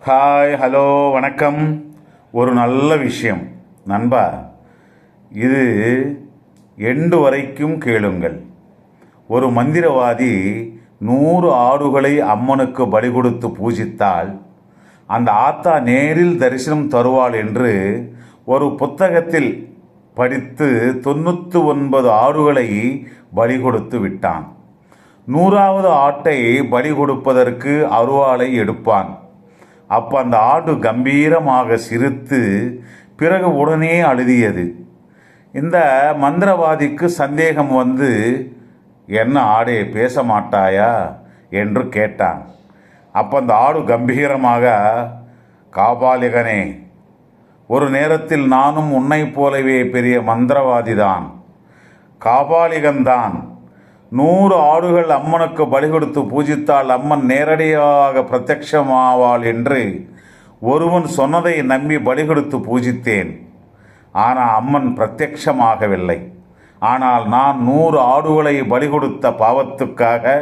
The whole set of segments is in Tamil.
ஹாய், ஹலோ, வணக்கம். ஒரு நல்ல விஷயம் நண்பா. இது எண்டு வரைக்கும் கேளுங்கள். ஒரு மந்திரவாதி 100 ஆடுகளை அம்மனுக்கு பலி கொடுத்து பூஜித்தால் அந்த ஆத்தா நேரில் தரிசனம் தருவாள் என்று ஒரு புத்தகத்தில் படித்து 99 ஆடுகளை பலி கொடுத்து விட்டான். 100வது ஆட்டை பலி கொடுப்பதற்கு அருவாளை எடுப்பான். அப்போ அந்த ஆடு கம்பீரமாக சிரித்து பிறகு உடனே அழுதியது. இந்த மந்திரவாதிக்கு சந்தேகம் வந்து, என்ன ஆடே, பேச மாட்டாயா என்று கேட்டான். அப்போ அந்த ஆடு கம்பீரமாக, காபாலிகனே, ஒரு நேரத்தில் நானும் உன்னை போலவே பெரிய மந்திரவாதிதான், காபாலிகன்தான். 100 ஆடுகள் அம்மனுக்கு பலி கொடுத்து பூஜித்தால் அம்மன் நேரடியாக பிரத்யட்சமாவாள் என்று ஒருவன் சொன்னதை நம்பி பலி கொடுத்து பூஜித்தேன். ஆனால் அம்மன் பிரத்யட்சமாகவில்லை. ஆனால் நான் 100 ஆடுகளை பலி கொடுத்த பாவத்துக்காக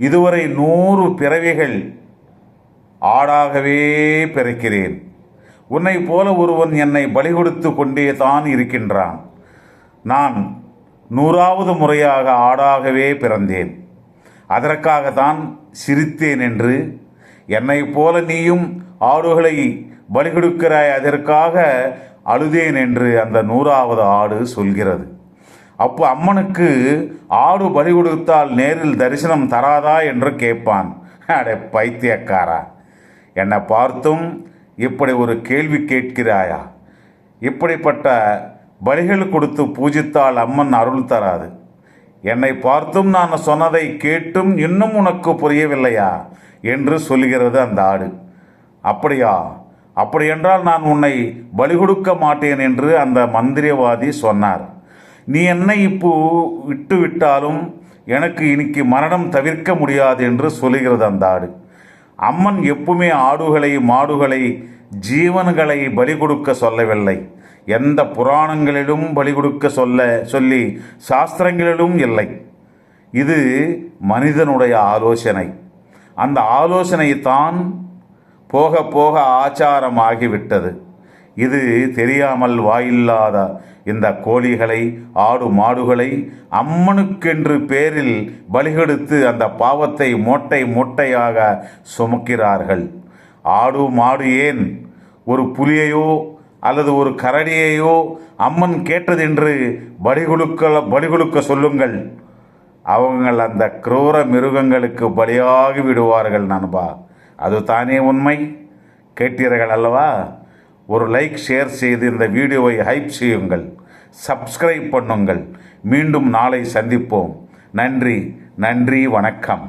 இதுவரை 100 பிறவிகள் ஆடாகவே பிறக்கிறேன். உன்னை போல ஒருவன் என்னை பலி கொடுத்து கொண்டே தான் இருக்கின்றான். நான் 100வது முறையாக ஆடாகவே பிறந்தேன். அதற்காகத்தான் சிரித்தேன் என்று, என்னை போல நீயும் ஆடுகளை பலி கொடுக்கிறாய், அதற்காக அழுதேன் என்று அந்த 100வது ஆடு சொல்கிறது. அப்போ அம்மனுக்கு ஆடு பலி கொடுத்தால் நேரில் தரிசனம் தராதா என்று கேட்பான். அடே பைத்தியக்காரா, என்னை பார்த்தும் இப்படி ஒரு கேள்வி கேட்கிறாயா? இப்படிப்பட்ட பலிகள் கொடுத்து பூஜித்தால் அம்மன் அருள் தராது. என்னை பார்த்தும் நான் சொன்னதை கேட்டும் இன்னும் உனக்கு புரியவில்லையா என்று சொல்கிறது அந்த ஆடு. அப்படியா? அப்படியென்றால் நான் உன்னை பலி கொடுக்க மாட்டேன் என்று அந்த மந்திரவாதி சொன்னார். நீ என்னை இப்போ விட்டு விட்டாலும் எனக்கு இன்னைக்கு மரணம் தவிர்க்க முடியாது என்று சொல்லுகிறது அந்த ஆடு. அம்மன் எப்பவுமே ஆடுகளை, மாடுகளை, ஜீவன்களை பலி கொடுக்க சொல்லவில்லை. எந்த புராணங்களிலும் பலி கொடுக்க சொல்லி சாஸ்திரங்களிலும் இல்லை. இது மனிதனுடைய ஆலோசனை. அந்த ஆலோசனை தான் போக போக ஆச்சாரமாகிவிட்டது. இது தெரியாமல் வாயில்லாத இந்த கோழிகளை, ஆடு மாடுகளை அம்மனுக்கென்று பேரில் பலிகொடுத்து அந்த பாவத்தை மூட்டை மூட்டையாக சுமக்கிறார்கள். ஆடு மாடு ஏன், ஒரு புலியையோ அல்லது ஒரு கரடியையோ அம்மன் கேட்டதென்று பலி கொடுக்க சொல்லுங்கள். அவங்கள் அந்த குரூர மிருகங்களுக்கு பலியாகி விடுவார்கள் நண்பா. அது தானே உண்மை. கேட்டீர்கள் அல்லவா? ஒரு லைக், ஷேர் செய்து இந்த வீடியோவை ஹைப் செய்யுங்கள், சப்ஸ்கிரைப் பண்ணுங்கள். மீண்டும் நாளை சந்திப்போம். நன்றி, வணக்கம்.